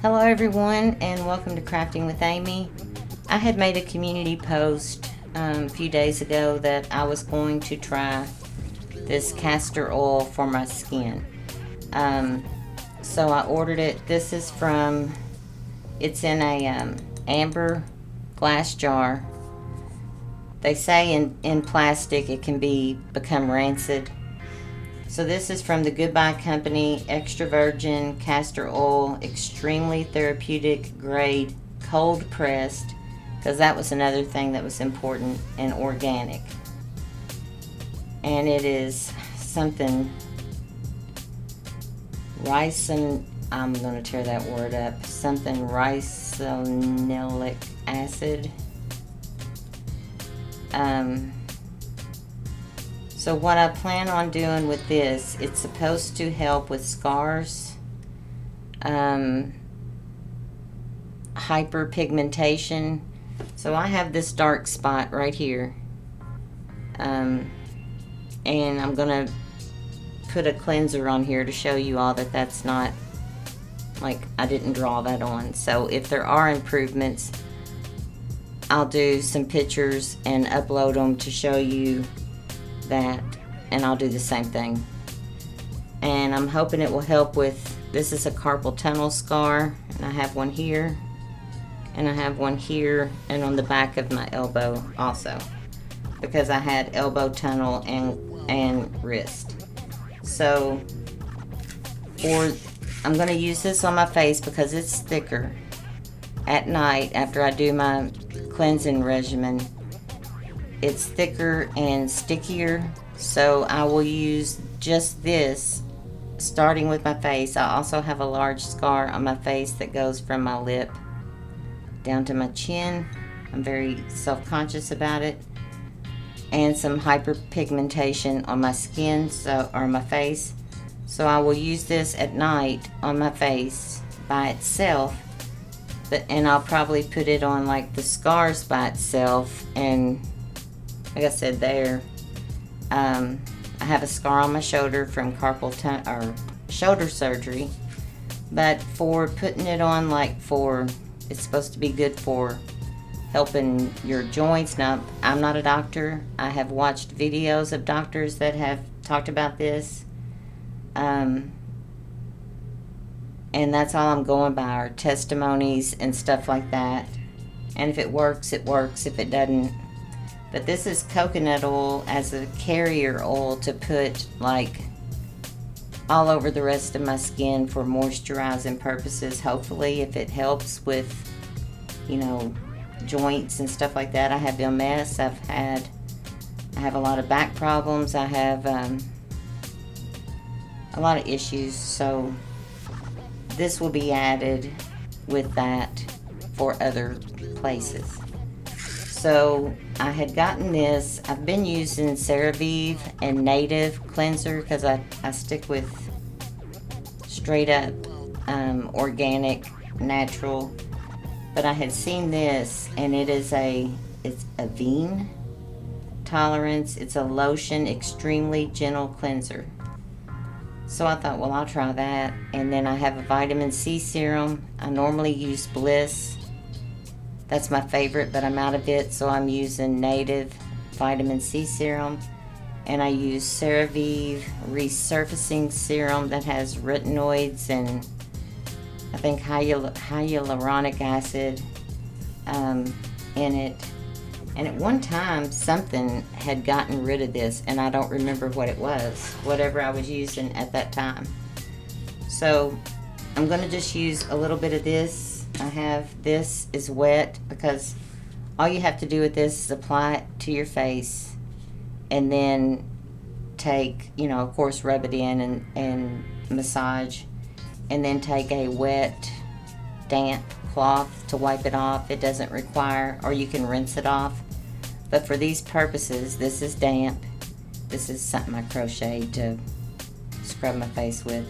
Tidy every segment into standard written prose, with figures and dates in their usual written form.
Hello everyone, and welcome to Crafting with Amy. I had made a community post a few days ago that I was going to try this castor oil for my skin. So I ordered it. This is from, it's in a amber glass jar. They say in plastic it can become rancid. So this is from the Goodbye Company, Extra Virgin Castor Oil, Extremely Therapeutic Grade, Cold Pressed, because that was another thing that was important, and organic. And it is something, ricin, I'm going to tear that word up, something ricinoleic acid. So what I plan on doing with this, it's supposed to help with scars, hyperpigmentation. So I have this dark spot right here, and I'm going to put a cleanser on here to show you all that that's not, like, I didn't draw that on. So if there are improvements, I'll do some pictures and upload them to show you that, and I'll do the same thing. And I'm hoping it will help with, this is a carpal tunnel scar, and I have one here, and I have one here, and on the back of my elbow also, because I had elbow tunnel and wrist. So I'm going to use this on my face because it's thicker. At night after I do my cleansing regimen, it's thicker and stickier, so I will use just this starting with my face. I also have a large scar on my face that goes from my lip down to my chin. I'm very self-conscious about it, and some hyperpigmentation on my skin, or my face. So I will use this at night on my face by itself, and I'll probably put it on like the scars by itself. And like I said, I have a scar on my shoulder from carpal tunnel or shoulder surgery, but for putting it on, like, it's supposed to be good for helping your joints. Now, I'm not a doctor. I have watched videos of doctors that have talked about this, and that's all I'm going by, are testimonies and stuff like that. And if it works, it works. If it doesn't. But this is coconut oil as a carrier oil to put, like, all over the rest of my skin for moisturizing purposes. Hopefully, if it helps with, joints and stuff like that. I have MS. I have a lot of back problems. I have a lot of issues. So this will be added with that for other places. So I had gotten this. I've been using CeraVe and Native cleanser because I stick with straight up organic, natural. But I had seen this, and it's Avene Tolerance. It's a lotion, extremely gentle cleanser. So I thought, well, I'll try that. And then I have a vitamin C serum. I normally use Bliss. That's my favorite, but I'm out of it, so I'm using Native vitamin C serum. And I use CeraVe resurfacing serum that has retinoids and I think hyaluronic acid in it. And at one time, something had gotten rid of this, and I don't remember what it was, whatever I was using at that time. So I'm going to just use a little bit of this. This is wet, because all you have to do with this is apply it to your face, and then take, of course, rub it in and massage, and then take a wet, damp cloth to wipe it off. It doesn't require, or you can rinse it off. But for these purposes, this is damp. This is something I crocheted to scrub my face with.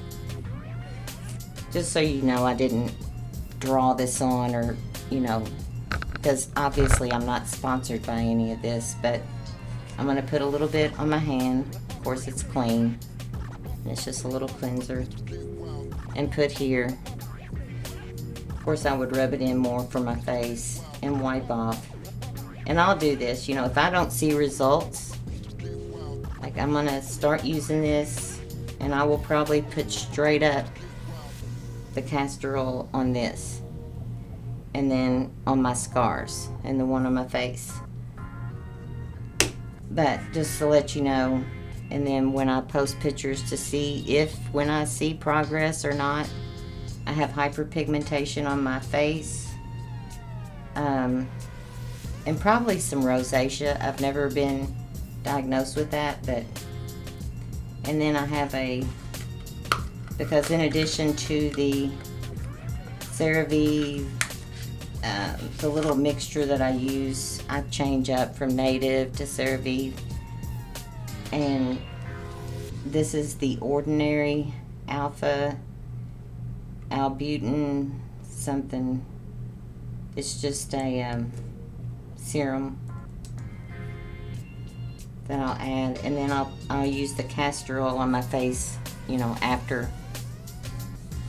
Just so you know, I didn't draw this on, or, because obviously I'm not sponsored by any of this, but I'm going to put a little bit on my hand. Of course, it's clean. It's just a little cleanser. And put here. Of course, I would rub it in more for my face and wipe off. And I'll do this, if I don't see results, like I'm going to start using this, and I will probably put straight up the castor oil on this, and then on my scars and the one on my face. But just to let you know, and then when I post pictures to see when I see progress or not. I have hyperpigmentation on my face, and probably some rosacea. I've never been diagnosed with that, but, and then I have because in addition to the CeraVe, the little mixture that I use, I change up from native to CeraVe, and this is the Ordinary Alpha Albutin something. It's just a serum that I'll add, and then I'll use the castor oil on my face, after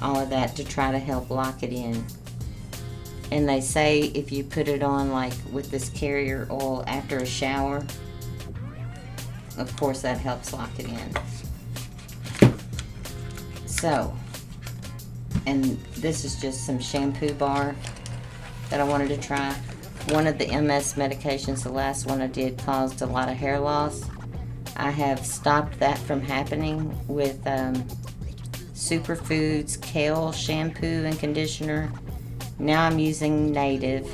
all of that, to try to help lock it in. And they say if you put it on like with this carrier oil after a shower, of course that helps lock it in. So, and this is just some shampoo bar that I wanted to try. One of the MS medications, the last one I did, caused a lot of hair loss. I have stopped that from happening with Superfoods Kale shampoo and conditioner. Now I'm using native,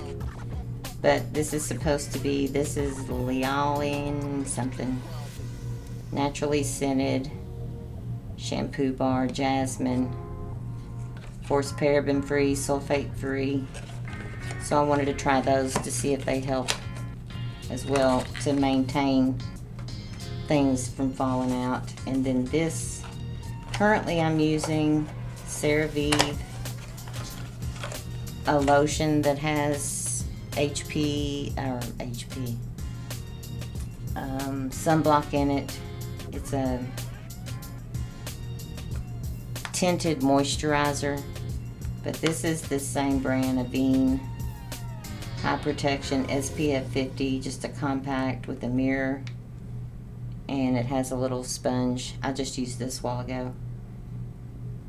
but this is supposed to be, this is Liyalan something, naturally scented shampoo bar, jasmine, of course paraben free, sulfate free. So I wanted to try those to see if they help as well to maintain things from falling out. And then this, currently I'm using CeraVe, a lotion that has sunblock in it. It's a tinted moisturizer, but this is the same brand, Avene Haute Protection SPF 50, just a compact with a mirror, and it has a little sponge. I just used this a while ago,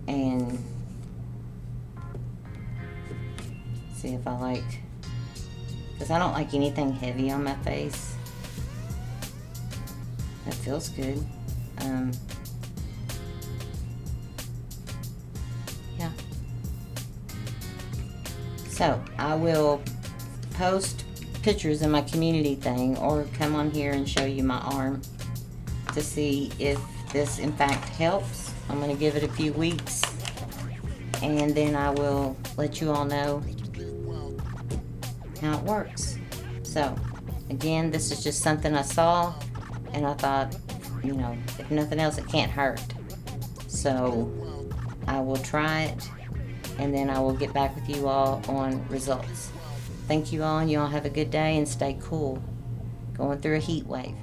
and see if I like, because I don't like anything heavy on my face. That feels good. Yeah. So I will post pictures in my community thing, or come on here and show you my arm to see if this in fact helps. I'm going to give it a few weeks, and then I will let you all know how it works. So again, this is just something I saw, and I thought, if nothing else, it can't hurt. So I will try it, and then I will get back with you all on results. Thank you all, and you all have a good day, and stay cool. Going through a heat wave.